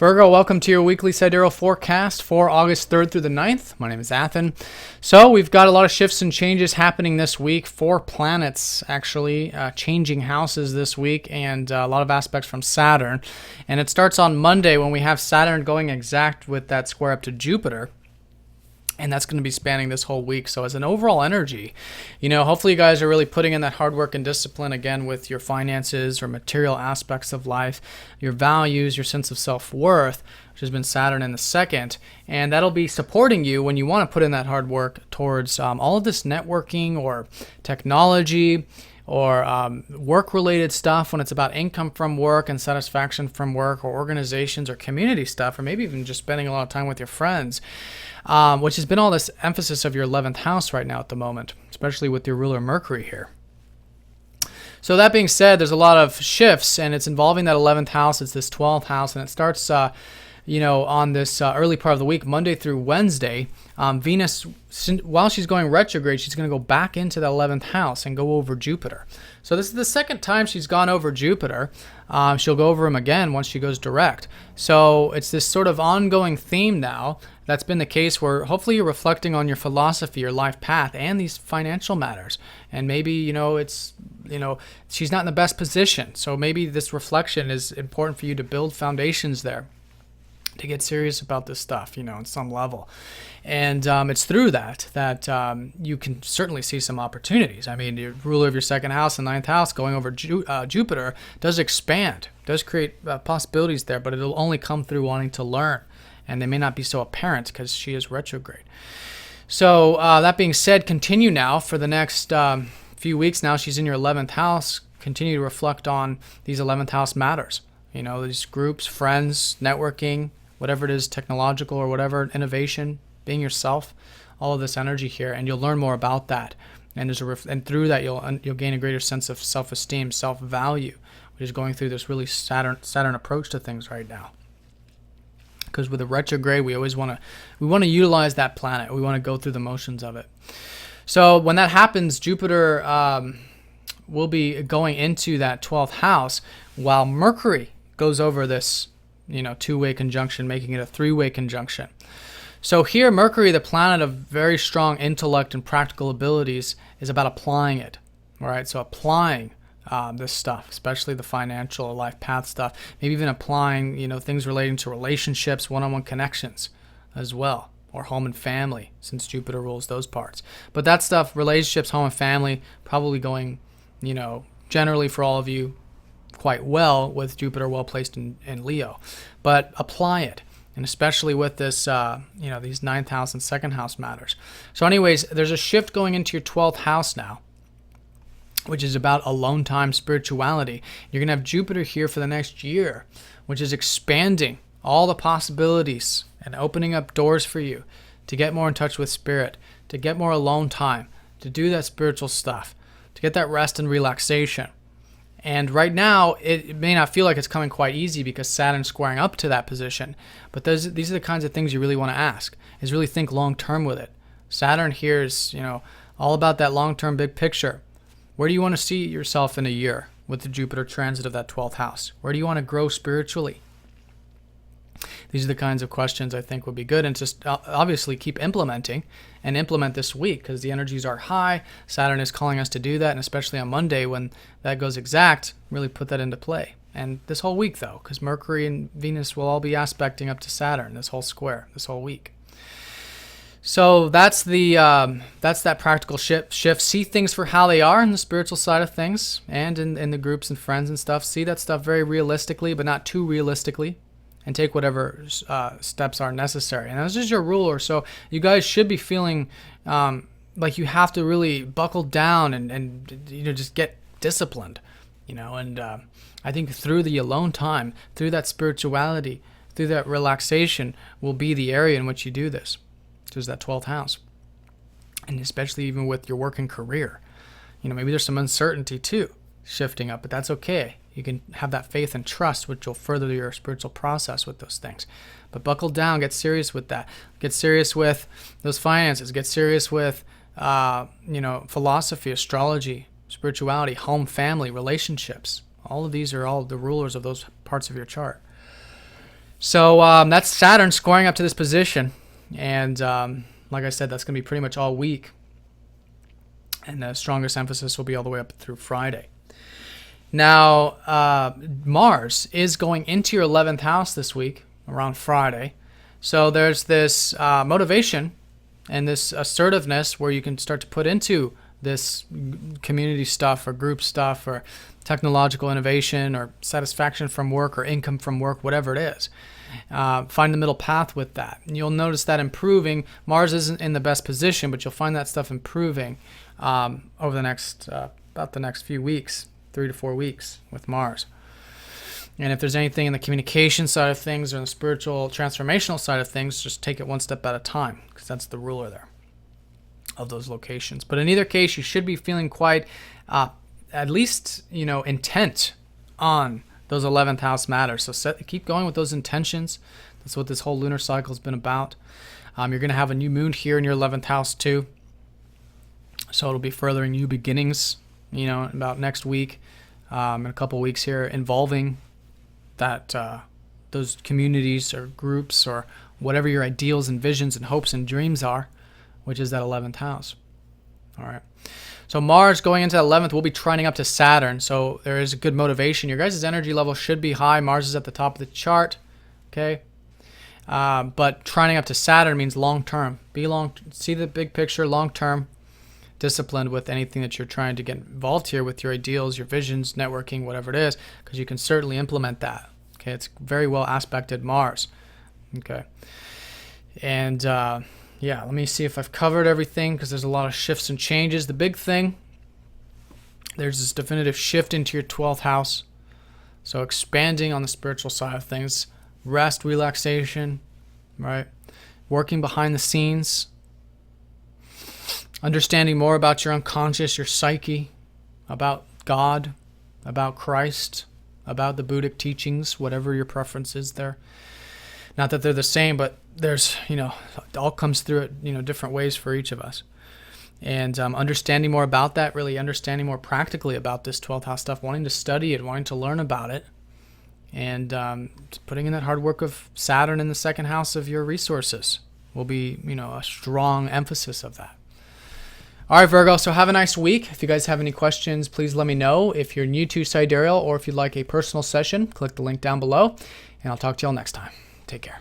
Virgo, welcome to your weekly sidereal forecast for August 3rd through the 9th. My name is Athen. So we've got a lot of shifts and changes happening this week. 4 planets actually changing houses this week, and a lot of aspects from Saturn. And it starts on Monday when we have Saturn going exact with that square up to Jupiter. And that's going to be spanning this whole week. So as an overall energy, hopefully you guys are really putting in that hard work and discipline again with your finances or material aspects of life, your values, your sense of self-worth, which has been Saturn in the second. And that'll be supporting you when you want to put in that hard work towards all of this networking or technology or work-related stuff when it's about income from work and satisfaction from work, or organizations or community stuff, or maybe even just spending a lot of time with your friends. Which has been all this emphasis of your 11th house right now at the moment, especially with your ruler Mercury here. So that being said, there's a lot of shifts, and it's involving that 11th house. It's this 12th house, and it starts, on this early part of the week, Monday through Wednesday. Venus, while she's going retrograde, she's going to go back into the 11th house and go over Jupiter. So this is the second time she's gone over Jupiter. She'll go over him again once she goes direct. So it's this sort of ongoing theme now. That's been the case where hopefully you're reflecting on your philosophy, your life path, and these financial matters. And maybe, she's not in the best position. So maybe this reflection is important for you to build foundations there, to get serious about this stuff, on some level. And it's through that you can certainly see some opportunities. I mean, the ruler of your second house and 9th house going over Jupiter does expand, does create possibilities there, but it'll only come through wanting to learn. And they may not be so apparent because she is retrograde. So that being said, continue now for the next few weeks. Now she's in your 11th house. Continue to reflect on these 11th house matters. These groups, friends, networking, whatever it is, technological or whatever, innovation, being yourself, all of this energy here, and you'll learn more about that. And and through that, you'll gain a greater sense of self-esteem, self-value, which is going through this really Saturn approach to things right now. Because with a retrograde, we always want to utilize that planet. We want to go through the motions of it. So when that happens, Jupiter will be going into that 12th house, while Mercury goes over this, two-way conjunction, making it a 3-way conjunction. So here, Mercury, the planet of very strong intellect and practical abilities, is about applying it. All right, so applying this stuff, especially the financial life path stuff, maybe even applying, things relating to relationships, one-on-one connections as well, or home and family, since Jupiter rules those parts. But that stuff, relationships, home and family, probably going, generally for all of you quite well with Jupiter well placed in Leo. But apply it. And especially with this, these 9th house and 2nd house matters. So anyways, there's a shift going into your 12th house now, which is about alone time, spirituality. You're going to have Jupiter here for the next year, which is expanding all the possibilities and opening up doors for you to get more in touch with spirit, to get more alone time, to do that spiritual stuff, to get that rest and relaxation. And right now, it may not feel like it's coming quite easy because Saturn's squaring up to that position. But these are the kinds of things you really want to ask, is really think long-term with it. Saturn here is, all about that long-term big picture. Where do you want to see yourself in a year with the Jupiter transit of that 12th house? Where do you want to grow spiritually? These are the kinds of questions I think would be good, and just obviously keep implementing and implement this week because the energies are high. Saturn is calling us to do that, and especially on Monday when that goes exact, really put that into play. And this whole week though, because Mercury and Venus will all be aspecting up to Saturn this whole square, this whole week. So that's that practical shift. See things for how they are in the spiritual side of things and in the groups and friends and stuff. See that stuff very realistically, but not too realistically. And take whatever steps are necessary. And this is your ruler, so you guys should be feeling like you have to really buckle down and just get disciplined. And I think through the alone time, through that spirituality, through that relaxation will be the area in which you do this. Which is that 12th house. And especially even with your work and career. Maybe there's some uncertainty too, shifting up, but that's okay. You can have that faith and trust, which will further your spiritual process with those things. But buckle down, get serious with that. Get serious with those finances. Get serious with, philosophy, astrology, spirituality, home, family, relationships. All of these are all the rulers of those parts of your chart. So that's Saturn scoring up to this position. And like I said, that's going to be pretty much all week. And the strongest emphasis will be all the way up through Friday. Now, Mars is going into your 11th house this week, around Friday. So there's this motivation and this assertiveness where you can start to put into this community stuff or group stuff or technological innovation or satisfaction from work or income from work, whatever it is. Find the middle path with that. And you'll notice that improving. Mars isn't in the best position, but you'll find that stuff improving over the next, about the next few weeks, 3 to 4 weeks with Mars. And if there's anything in the communication side of things or in the spiritual transformational side of things, just take it one step at a time, because that's the ruler there of those locations. But in either case, you should be feeling quite, at least, intent on those 11th house matters. So keep going with those intentions. That's what this whole lunar cycle has been about. You're going to have a new moon here in your 11th house too. So it'll be furthering new beginnings, about next week, in a couple of weeks here, involving that those communities or groups or whatever your ideals and visions and hopes and dreams are, which is that 11th house. All right. So Mars going into the 11th will be trining up to Saturn. So there is a good motivation. Your guys' energy level should be high. Mars is at the top of the chart. Okay. But trining up to Saturn means long-term. See the big picture, long-term, disciplined with anything that you're trying to get involved here with your ideals, your visions, networking, whatever it is, because you can certainly implement that. Okay. It's very well aspected Mars. Okay. And, yeah, let me see if I've covered everything, because there's a lot of shifts and changes. The big thing, there's this definitive shift into your 12th house. So expanding on the spiritual side of things, rest, relaxation, right? Working behind the scenes, understanding more about your unconscious, your psyche, about God, about Christ, about the Buddhic teachings, whatever your preference is there. Not that they're the same, but there's, it all comes through it, different ways for each of us. And understanding more about that, really understanding more practically about this 12th house stuff, wanting to study it, wanting to learn about it, and putting in that hard work of Saturn in the 2nd house of your resources will be, a strong emphasis of that. All right, Virgo, so have a nice week. If you guys have any questions, please let me know. If you're new to Sidereal or if you'd like a personal session, click the link down below, and I'll talk to y'all next time. Take care.